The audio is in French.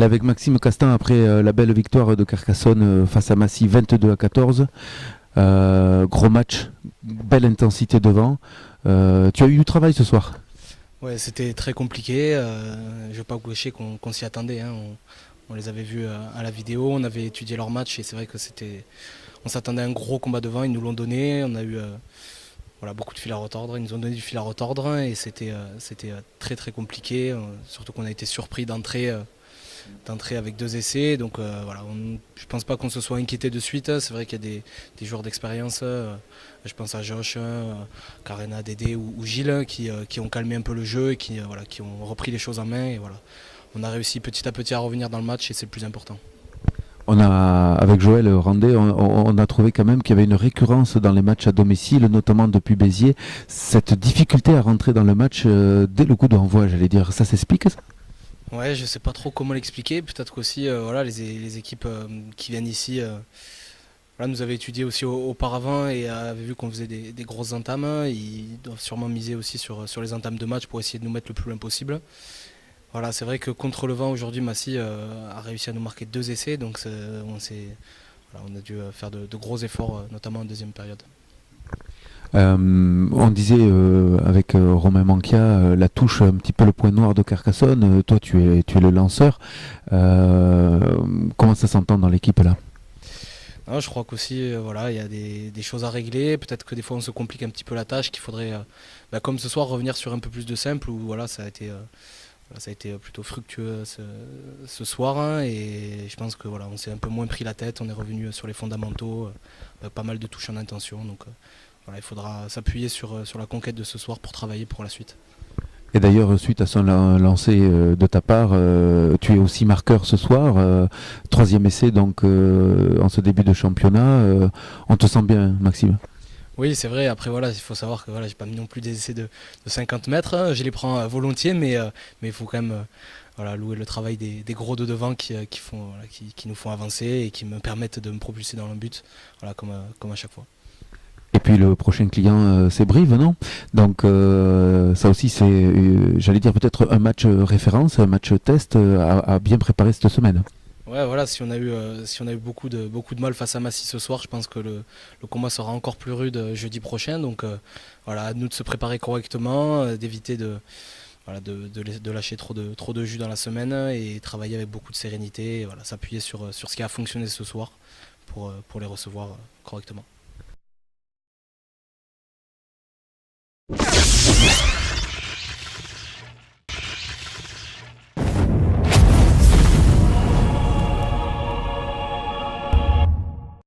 avec Maxime Castan après la belle victoire de Carcassonne face à Massy 22-14. Gros match, belle intensité devant. Tu as eu du travail ce soir? Ouais, c'était très compliqué. Je ne vais pas vous cacher qu'on s'y attendait, hein. On les avait vus à la vidéo, on avait étudié leur match et c'est vrai que on s'attendait à un gros combat devant. Ils nous l'ont donné. On a eu voilà, beaucoup de fil à retordre. Ils nous ont donné du fil à retordre et c'était très très compliqué. Surtout qu'on a été surpris d'entrée avec 2 essais. Donc voilà, je pense pas qu'on se soit inquiété de suite. C'est vrai qu'il y a des joueurs d'expérience. Je pense à Josh, Karena, Dédé ou Gilles qui ont calmé un peu le jeu et voilà, qui ont repris les choses en main. Et voilà, on a réussi petit à petit à revenir dans le match et c'est le plus important. Avec Joël Randé, on a trouvé quand même qu'il y avait une récurrence dans les matchs à domicile, notamment depuis Béziers. Cette difficulté à rentrer dans le match dès le coup d'envoi, j'allais dire, ça s'explique ça? Ouais, je sais pas trop comment l'expliquer. Peut-être qu'aussi voilà, les équipes qui viennent ici voilà, nous avaient étudié aussi auparavant et avaient vu qu'on faisait des grosses entames. Ils doivent sûrement miser aussi sur les entames de match pour essayer de nous mettre le plus loin possible. Voilà, c'est vrai que contre le vent aujourd'hui, Massy a réussi à nous marquer 2 essais, donc voilà, on a dû faire de gros efforts, notamment en deuxième période. On disait avec Romain Manquia, la touche un petit peu le point noir de Carcassonne. Toi, tu es le lanceur. Comment ça s'entend dans l'équipe là? Non, je crois qu'aussi, voilà, il y a des choses à régler. Peut-être que des fois on se complique un petit peu la tâche, qu'il faudrait, comme ce soir, revenir sur un peu plus de simple. Où voilà, ça a été plutôt fructueux ce soir, hein, et je pense que voilà, on s'est un peu moins pris la tête. On est revenu sur les fondamentaux, pas mal de touches en intention. Donc voilà, il faudra s'appuyer sur la conquête de ce soir pour travailler pour la suite. Et d'ailleurs, suite à son lancer de ta part, tu es aussi marqueur ce soir. Troisième essai donc en ce début de championnat. On te sent bien, Maxime? Oui, c'est vrai. Après, voilà, il faut savoir que voilà, j'ai pas mis non plus des essais de 50 mètres, hein. Je les prends volontiers, mais il faut quand même voilà, louer le travail des gros de devant voilà, qui nous font avancer et qui me permettent de me propulser dans le but, voilà, comme à chaque fois. Et puis le prochain client, c'est Brive, non? Donc ça aussi, c'est, j'allais dire peut-être un match référence, un match test à bien préparer cette semaine. Ouais, voilà, si on a eu beaucoup de mal face à Massy ce soir, je pense que le combat sera encore plus rude jeudi prochain. Donc voilà, à nous de se préparer correctement, d'éviter voilà, de lâcher trop de jus dans la semaine et travailler avec beaucoup de sérénité et voilà, s'appuyer sur ce qui a fonctionné ce soir pour les recevoir correctement.